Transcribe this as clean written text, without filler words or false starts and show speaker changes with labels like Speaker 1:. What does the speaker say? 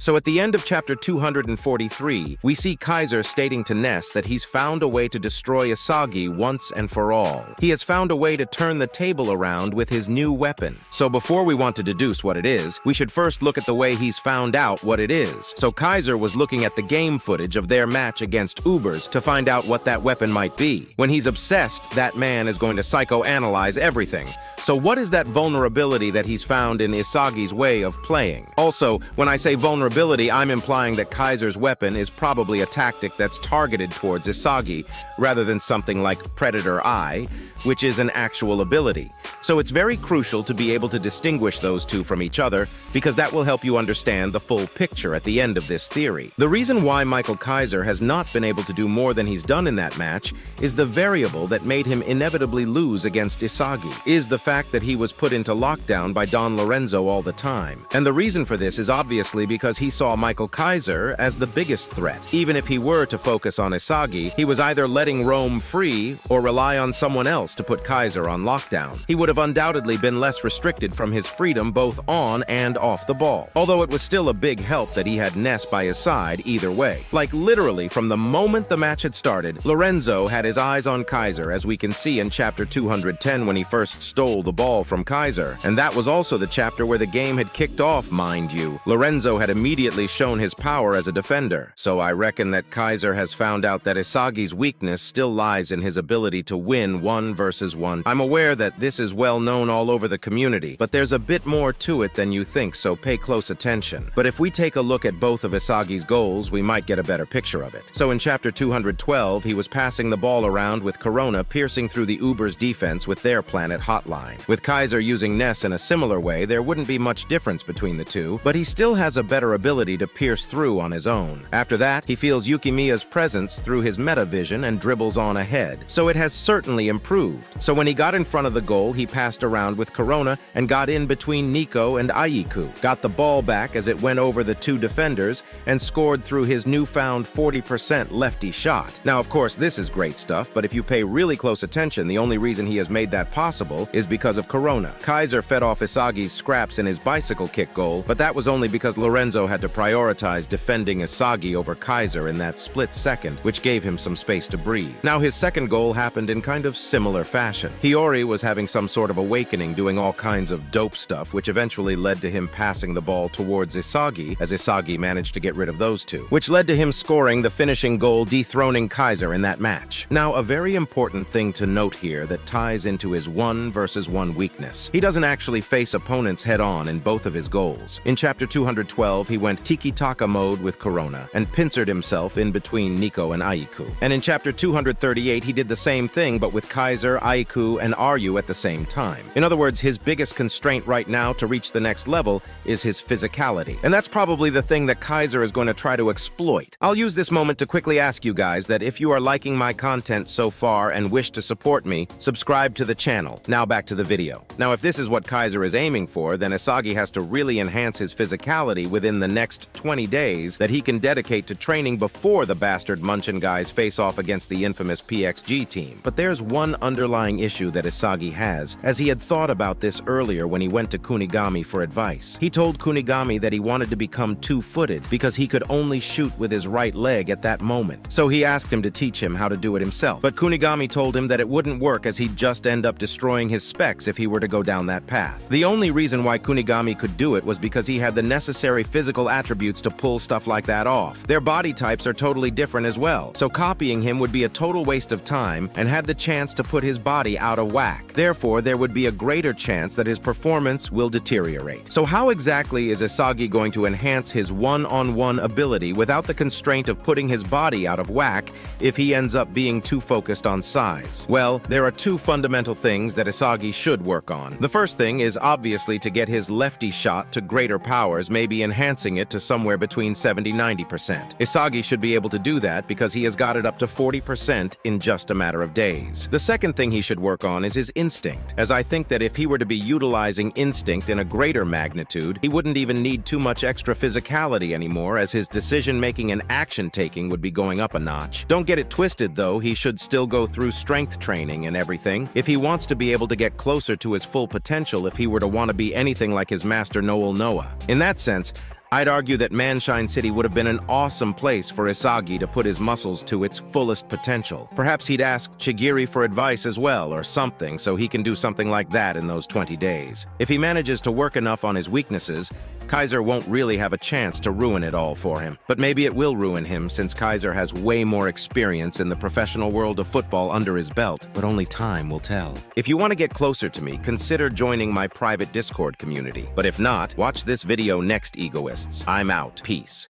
Speaker 1: So at the end of chapter 243, we see Kaiser stating to Ness that he's found a way to destroy Isagi once and for all. He has found a way to turn the table around with his new weapon. So before we want to deduce what it is, we should first look at the way he's found out what it is. So Kaiser was looking at the game footage of their match against Ubers to find out what that weapon might be. When he's obsessed, that man is going to psychoanalyze everything. So what is that vulnerability that he's found in Isagi's way of playing? Also, when I say vulnerability, I'm implying that Kaiser's weapon is probably a tactic that's targeted towards Isagi, rather than something like Predator Eye, which is an actual ability. So it's very crucial to be able to distinguish those two from each other, because that will help you understand the full picture at the end of this theory. The reason why Michael Kaiser has not been able to do more than he's done in that match is the variable that made him inevitably lose against Isagi, is the fact that he was put into lockdown by Don Lorenzo all the time. And the reason for this is obviously because he saw Michael Kaiser as the biggest threat. Even if he were to focus on Isagi, he was either letting roam free or rely on someone else to put Kaiser on lockdown. He would have undoubtedly been less restricted from his freedom both on and off the ball. Although it was still a big help that he had Ness by his side either way. Like literally from the moment the match had started, Lorenzo had his eyes on Kaiser, as we can see in chapter 210 when he first stole the ball from Kaiser. And that was also the chapter where the game had kicked off, mind you. Lorenzo had immediately shown his power as a defender. So I reckon that Kaiser has found out that Isagi's weakness still lies in his ability to win 1 versus 1. I'm aware that this is well known all over the community, but there's a bit more to it than you think, so pay close attention. But if we take a look at both of Isagi's goals, we might get a better picture of it. So in chapter 212, he was passing the ball around with Corona piercing through the Uber's defense with their planet hotline. With Kaiser using Ness in a similar way, there wouldn't be much difference between the two, but he still has a better ability to pierce through on his own. After that, he feels Yukimiya's presence through his meta vision and dribbles on ahead. So it has certainly improved. So when he got in front of the goal, he passed around with Corona and got in between Nico and Aiku, got the ball back as it went over the two defenders, and scored through his newfound 40% lefty shot. Now, of course, this is great stuff, but if you pay really close attention, the only reason he has made that possible is because of Corona. Kaiser fed off Isagi's scraps in his bicycle kick goal, but that was only because Lorenzo had to prioritize defending Isagi over Kaiser in that split second, which gave him some space to breathe. Now, his second goal happened in kind of similar fashion. Hiyori was having some sort of awakening, doing all kinds of dope stuff, which eventually led to him passing the ball towards Isagi, as Isagi managed to get rid of those two, which led to him scoring the finishing goal, dethroning Kaiser in that match. Now, a very important thing to note here that ties into his 1 versus 1 weakness. He doesn't actually face opponents head-on in both of his goals. In chapter 212, he went tiki-taka mode with Corona and pincered himself in between Nico and Aiku. And in chapter 238, he did the same thing, but with Kaiser, Aiku, and Ryu at the same time. In other words, his biggest constraint right now to reach the next level is his physicality. And that's probably the thing that Kaiser is going to try to exploit. I'll use this moment to quickly ask you guys that if you are liking my content so far and wish to support me, subscribe to the channel. Now back to the video. Now, if this is what Kaiser is aiming for, then Isagi has to really enhance his physicality within the next 20 days that he can dedicate to training before the bastard Munchin guys face off against the infamous PXG team. But there's one underlying issue that Isagi has, as he had thought about this earlier when he went to Kunigami for advice. He told Kunigami that he wanted to become two-footed because he could only shoot with his right leg at that moment. So he asked him to teach him how to do it himself. But Kunigami told him that it wouldn't work, as he'd just end up destroying his specs if he were to go down that path. The only reason why Kunigami could do it was because he had the necessary physical attributes to pull stuff like that off. Their body types are totally different as well, so copying him would be a total waste of time and had the chance to put his body out of whack. Therefore, there would be a greater chance that his performance will deteriorate. So how exactly is Isagi going to enhance his one-on-one ability without the constraint of putting his body out of whack if he ends up being too focused on size? Well, there are two fundamental things that Isagi should work on. The first thing is obviously to get his lefty shot to greater powers, maybe enhancing it to somewhere between 70–90%. Isagi should be able to do that because he has got it up to 40% in just a matter of days. The second thing he should work on is his instinct, as I think that if he were to be utilizing instinct in a greater magnitude, he wouldn't even need too much extra physicality anymore, as his decision-making and action-taking would be going up a notch. Don't get it twisted, though, he should still go through strength training and everything if he wants to be able to get closer to his full potential, if he were to want to be anything like his master Noel Noah. In that sense, I'd argue that Manshine City would have been an awesome place for Isagi to put his muscles to its fullest potential. Perhaps he'd ask Chigiri for advice as well or something so he can do something like that in those 20 days. If he manages to work enough on his weaknesses, Kaiser won't really have a chance to ruin it all for him. But maybe it will ruin him since Kaiser has way more experience in the professional world of football under his belt, but only time will tell. If you want to get closer to me, consider joining my private Discord community. But if not, watch this video next, egoists. I'm out. Peace.